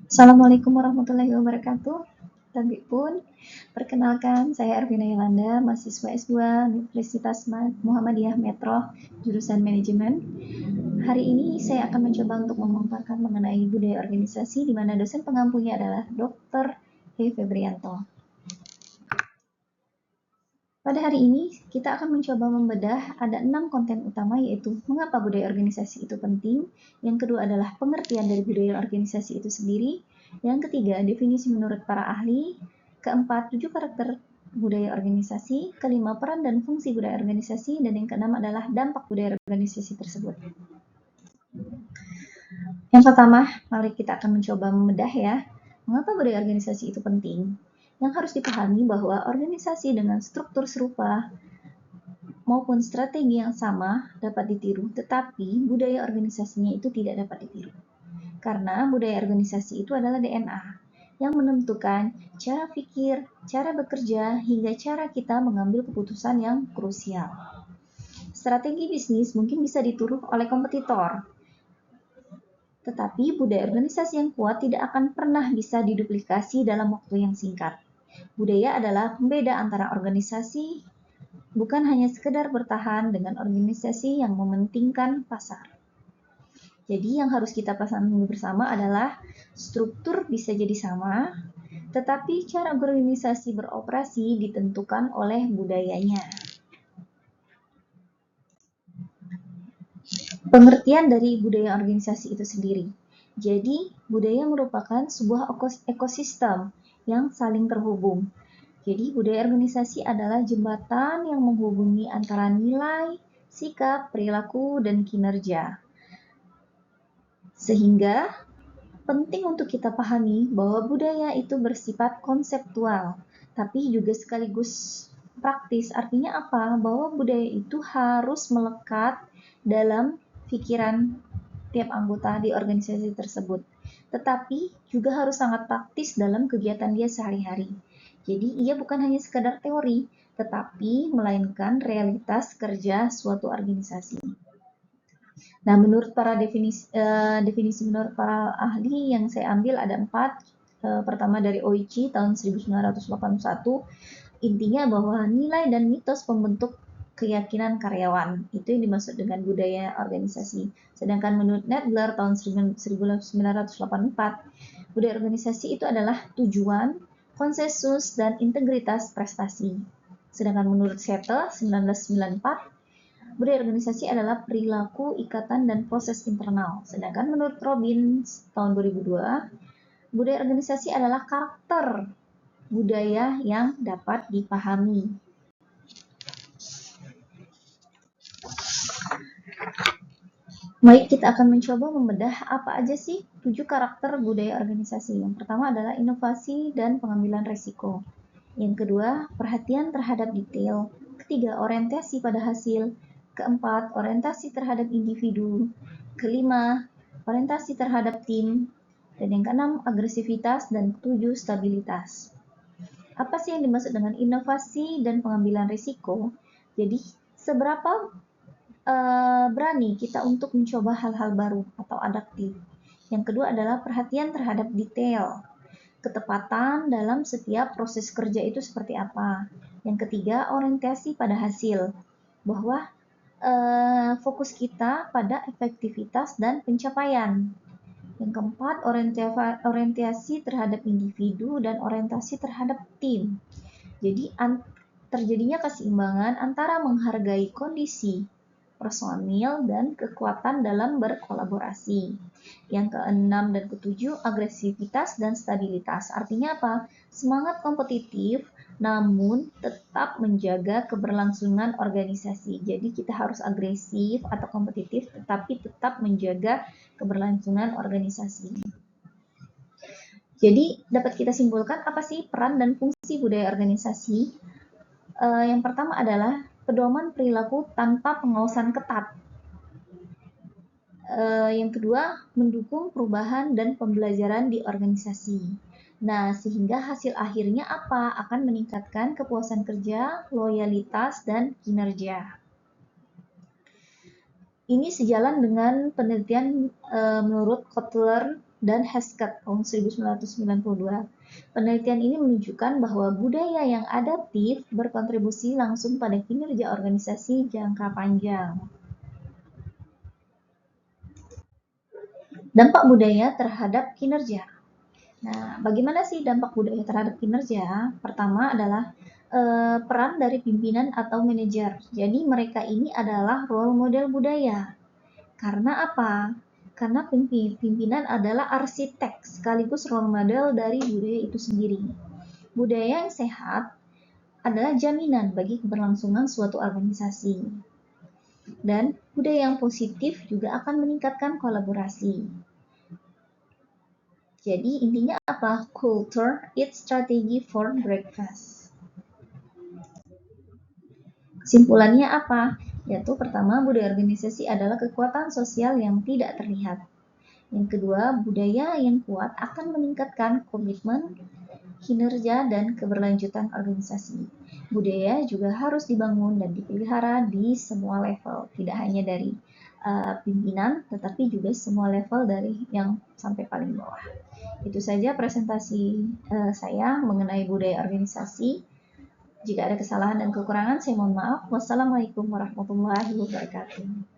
Assalamualaikum warahmatullahi wabarakatuh. Tabik pun, perkenalkan saya Ervina Yolanda, mahasiswa S2 Universitas Muhammadiyah Metro, jurusan Manajemen. Hari ini saya akan mencoba untuk memaparkan mengenai budaya organisasi di mana dosen pengampunya adalah Dr. Febrianto. Pada hari ini, kita akan mencoba membedah ada 6 konten utama, yaitu mengapa budaya organisasi itu penting, yang kedua adalah pengertian dari budaya organisasi itu sendiri, yang ketiga, definisi menurut para ahli, keempat, 7 karakter budaya organisasi, kelima, peran dan fungsi budaya organisasi, dan yang keenam adalah dampak budaya organisasi tersebut. Yang pertama, mari kita akan mencoba membedah ya, mengapa budaya organisasi itu penting. Yang harus dipahami bahwa organisasi dengan struktur serupa maupun strategi yang sama dapat ditiru, tetapi budaya organisasinya itu tidak dapat ditiru. Karena budaya organisasi itu adalah DNA yang menentukan cara pikir, cara bekerja, hingga cara kita mengambil keputusan yang krusial. Strategi bisnis mungkin bisa ditiru oleh kompetitor, tetapi budaya organisasi yang kuat tidak akan pernah bisa diduplikasi dalam waktu yang singkat. Budaya adalah pembeda antara organisasi bukan hanya sekedar bertahan dengan organisasi yang mementingkan pasar. Jadi yang harus kita pahami bersama adalah struktur bisa jadi sama, tetapi cara organisasi beroperasi ditentukan oleh budayanya. Pengertian dari budaya organisasi itu sendiri. Jadi, budaya merupakan sebuah ekosistem yang saling terhubung. Jadi, budaya organisasi adalah jembatan yang menghubungi antara nilai, sikap, perilaku, dan kinerja. Sehingga penting untuk kita pahami bahwa budaya itu bersifat konseptual, tapi juga sekaligus praktis. Artinya apa? Bahwa budaya itu harus melekat dalam pikiran tiap anggota di organisasi tersebut. Tetapi juga harus sangat praktis dalam kegiatan dia sehari-hari. Jadi ia bukan hanya sekadar teori, tetapi melainkan realitas kerja suatu organisasi. Nah, menurut para definisi menurut para ahli yang saya ambil ada 4. Pertama dari Oichi tahun 1981, intinya bahwa nilai dan mitos pembentuk keyakinan karyawan itu yang dimaksud dengan budaya organisasi. Sedangkan menurut Nadler tahun 1984, budaya organisasi itu adalah tujuan, konsensus, dan integritas prestasi. Sedangkan menurut Settle 1994, budaya organisasi adalah perilaku, ikatan, dan proses internal. Sedangkan menurut Robbins tahun 2002, budaya organisasi adalah karakter budaya yang dapat dipahami. Baik, kita akan mencoba membedah apa aja sih 7 karakter budaya organisasi. Yang pertama adalah inovasi dan pengambilan resiko. Yang kedua, perhatian terhadap detail. Ketiga, orientasi pada hasil. Keempat, orientasi terhadap individu. Kelima, orientasi terhadap tim. Dan yang keenam, agresivitas. Dan ketujuh, stabilitas. Apa sih yang dimaksud dengan inovasi dan pengambilan risiko? Jadi, seberapa berani kita untuk mencoba hal-hal baru atau adaptif. Yang kedua adalah perhatian terhadap detail. Ketepatan dalam setiap proses kerja itu seperti apa. Yang ketiga, orientasi pada hasil. Bahwa fokus kita pada efektivitas dan pencapaian. Yang keempat, orientasi terhadap individu dan orientasi terhadap tim. Jadi terjadinya keseimbangan antara menghargai kondisi personil dan kekuatan dalam berkolaborasi. Yang keenam dan ketujuh, agresivitas dan stabilitas. Artinya apa? Semangat kompetitif namun tetap menjaga keberlangsungan organisasi. Jadi kita harus agresif atau kompetitif tetapi tetap menjaga keberlangsungan organisasi. Jadi dapat kita simpulkan apa sih peran dan fungsi budaya organisasi? Yang pertama adalah pedoman perilaku tanpa pengawasan ketat. Yang kedua, mendukung perubahan dan pembelajaran di organisasi. Nah, sehingga hasil akhirnya apa? Akan meningkatkan kepuasan kerja, loyalitas, dan kinerja. Ini sejalan dengan penelitian menurut Kotler dan Hesketh tahun 1992. Penelitian ini menunjukkan bahwa budaya yang adaptif berkontribusi langsung pada kinerja organisasi jangka panjang. Dampak budaya terhadap kinerja. Nah, bagaimana sih dampak budaya terhadap kinerja? Pertama adalah peran dari pimpinan atau manajer. Jadi mereka ini adalah role model budaya. Karena apa? Karena pimpinan adalah arsitek sekaligus role model dari budaya itu sendiri. Budaya yang sehat adalah jaminan bagi keberlangsungan suatu organisasi. Dan budaya yang positif juga akan meningkatkan kolaborasi. Jadi intinya apa? Culture, its strategy for breakfast. Kesimpulannya apa? Yaitu pertama, budaya organisasi adalah kekuatan sosial yang tidak terlihat. Yang kedua, budaya yang kuat akan meningkatkan komitmen, kinerja, dan keberlanjutan organisasi. Budaya juga harus dibangun dan dipelihara di semua level, tidak hanya dari pimpinan, tetapi juga semua level dari yang sampai paling bawah. Itu saja presentasi saya mengenai budaya organisasi. Jika ada kesalahan dan kekurangan, saya mohon maaf. Wassalamualaikum warahmatullahi wabarakatuh.